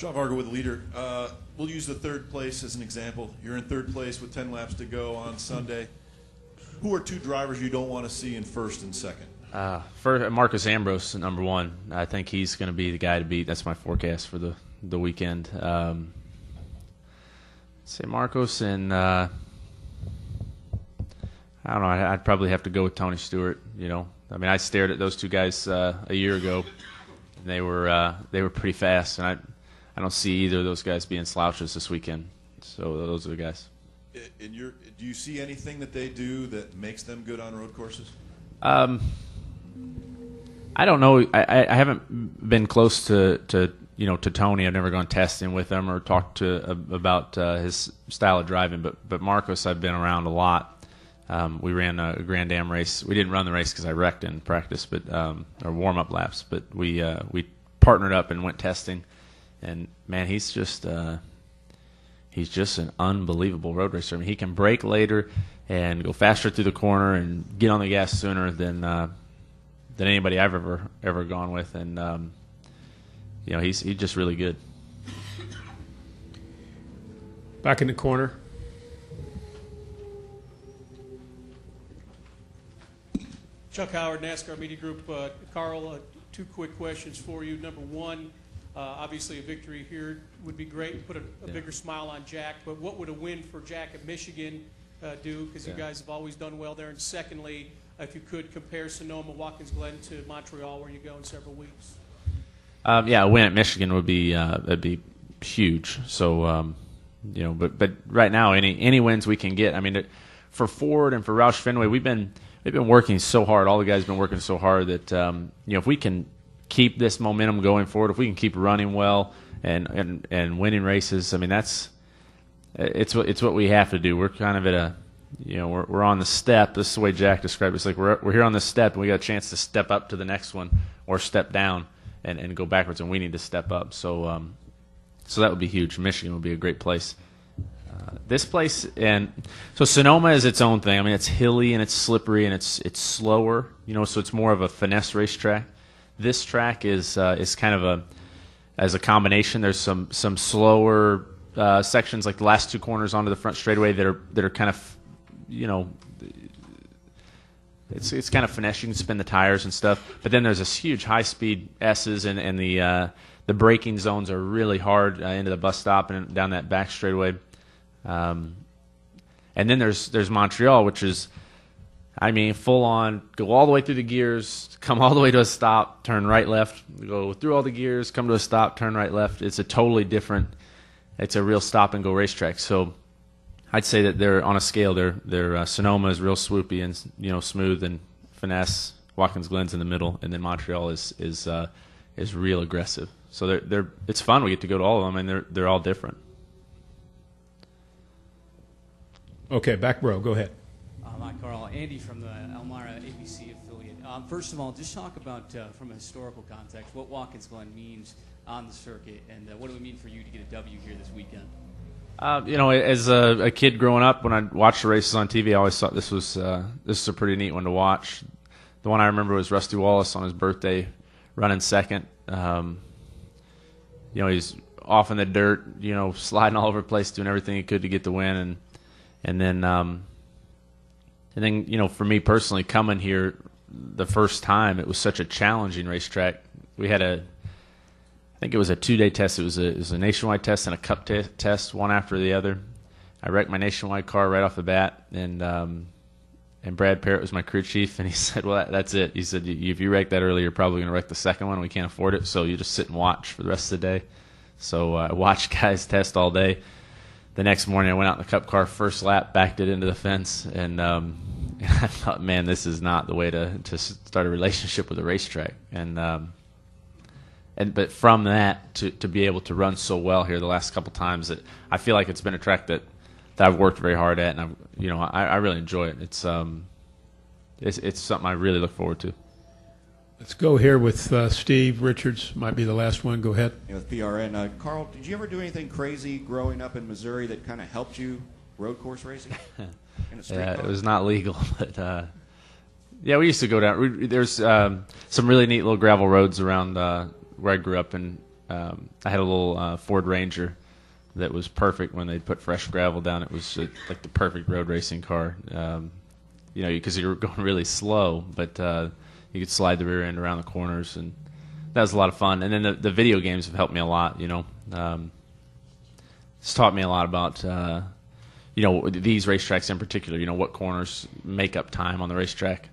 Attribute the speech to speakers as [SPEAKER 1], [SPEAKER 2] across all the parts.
[SPEAKER 1] Sean Vargo with the leader. We'll use the third place as an example. You're in third place with 10 laps to go on Sunday. Who are two drivers you don't want to see in first and second?
[SPEAKER 2] First, Marcus Ambrose, number one. I think he's going to be the guy to beat. That's my forecast for the weekend. Say Marcos and I don't know. I'd probably have to go with Tony Stewart. You know, I mean, I stared at those two guys a year ago, and they were pretty fast, and I don't see either of those guys being slouches this weekend. So those are the guys.
[SPEAKER 1] Do you see anything that they do that makes them good on road courses?
[SPEAKER 2] I don't know. I haven't been close to Tony. I've never gone testing with him or talked about his style of driving. But Marcos, I've been around a lot. We ran a Grand Am race. We didn't run the race because I wrecked in practice, but or warm up laps. But we partnered up and went testing. And man, he's just an unbelievable road racer. I mean, he can brake later and go faster through the corner and get on the gas sooner than anybody I've ever gone with. And he's just really good.
[SPEAKER 3] Back in the corner.
[SPEAKER 4] Chuck Howard, NASCAR Media Group. Carl, two quick questions for you. Number one, obviously a victory here would be great, put a bigger smile on Jack, but what would a win for Jack at Michigan do? Because you guys have always done well there. And secondly, if you could compare Sonoma, Watkins Glen to Montreal, where you go in several weeks.
[SPEAKER 2] A win at Michigan would be that'd be huge. So but right now any wins we can get. I mean, for Ford and for Roush Fenway, they've been working so hard. All the guys have been working so hard that if we can keep this momentum going forward, if we can keep running well and winning races, I mean it's what we have to do. We're kind of at a we're on the step. This is the way Jack described it. It's like we're here on the step and we got a chance to step up to the next one or step down and go backwards, and we need to step up. So that would be huge. Michigan would be a great place. This place, and so Sonoma is its own thing. I mean, it's hilly and it's slippery and it's slower, so it's more of a finesse racetrack. This track is kind of as a combination. There's some slower sections, like the last two corners onto the front straightaway that are kind of, it's kind of finesse. You can spin the tires and stuff. But then there's this huge high-speed S's, and the braking zones are really hard into the bus stop and down that back straightaway. And then there's Montreal, which is, I mean, full on, go all the way through the gears, come all the way to a stop, turn right, left, go through all the gears, come to a stop, turn right, left. It's a totally different, it's a real stop and go racetrack. So I'd say that they're on a scale. Their Sonoma is real swoopy and smooth and finesse. Watkins Glen's in the middle, and then Montreal is real aggressive. So it's fun. We get to go to all of them, and they're all different.
[SPEAKER 3] Okay, back row. Go ahead.
[SPEAKER 5] Hi, Carl. Andy from the Elmira ABC affiliate. First of all, just talk about, from a historical context, what Watkins Glen means on the circuit, and what do it mean for you to get a W here this weekend?
[SPEAKER 2] As a kid growing up, when I watched the races on TV, I always thought this was a pretty neat one to watch. The one I remember was Rusty Wallace on his birthday running second. He's off in the dirt, sliding all over the place, doing everything he could to get the win, and then for me personally, coming here the first time, it was such a challenging racetrack. We had I think it was a 2-day test. It was a nationwide test and a cup test, one after the other. I wrecked my nationwide car right off the bat, and Brad Parrott was my crew chief, and he said, "Well, that's it." He said, "If you wreck that early, you're probably going to wreck the second one. We can't afford it, so you just sit and watch for the rest of the day." So I watched guys test all day. The next morning, I went out in the cup car, first lap, backed it into the fence, and I thought, man, this is not the way to start a relationship with a racetrack. But from that to be able to run so well here the last couple times, that I feel like it's been a track that I've worked very hard at, and I really enjoy it. It's something I really look forward to.
[SPEAKER 3] Let's go here with Steve Richards. Might be the last one. Go ahead.
[SPEAKER 6] With PRN. Carl, did you ever do anything crazy growing up in Missouri that kind of helped you road course racing?
[SPEAKER 2] It was not legal, but we used to go down. There's some really neat little gravel roads around where I grew up, and I had a little Ford Ranger that was perfect when they put fresh gravel down. It was like the perfect road racing car. Because you were going really slow, but you could slide the rear end around the corners, and that was a lot of fun. And then the video games have helped me a lot. It's taught me a lot about these racetracks in particular. What corners make up time on the racetrack.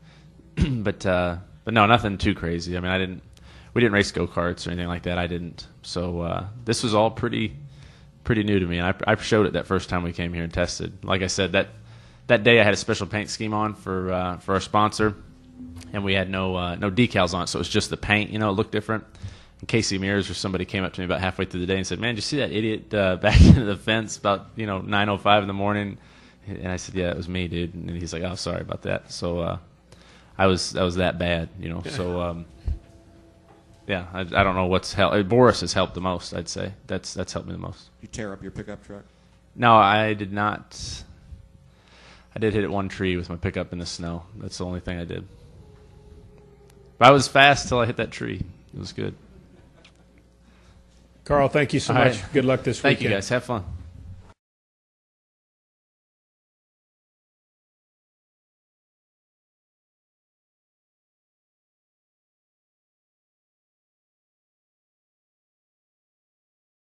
[SPEAKER 2] but no, nothing too crazy. I mean, we didn't race go-karts or anything like that. I didn't. So this was all pretty new to me, and I showed it that first time we came here and tested. Like I said, that day I had a special paint scheme on for our sponsor, and we had no decals on it, so it was just the paint. It looked different. And Casey Mears or somebody came up to me about halfway through the day and said, "Man, did you see that idiot back into the fence about 9:05 in the morning?" And I said, "Yeah, it was me, dude." And he's like, "Oh, sorry about that." So I was that bad, So yeah, I don't know what's helped. Boris has helped the most, I'd say. That's helped me the most.
[SPEAKER 6] You tear up your pickup truck?
[SPEAKER 2] No, I did not. I did hit one tree with my pickup in the snow. That's the only thing I did. But I was fast till I hit that tree. It was good.
[SPEAKER 3] Carl, thank you so
[SPEAKER 2] All
[SPEAKER 3] much.
[SPEAKER 2] right.
[SPEAKER 3] Good luck this
[SPEAKER 2] Thank
[SPEAKER 3] weekend.
[SPEAKER 2] you, guys. Have fun.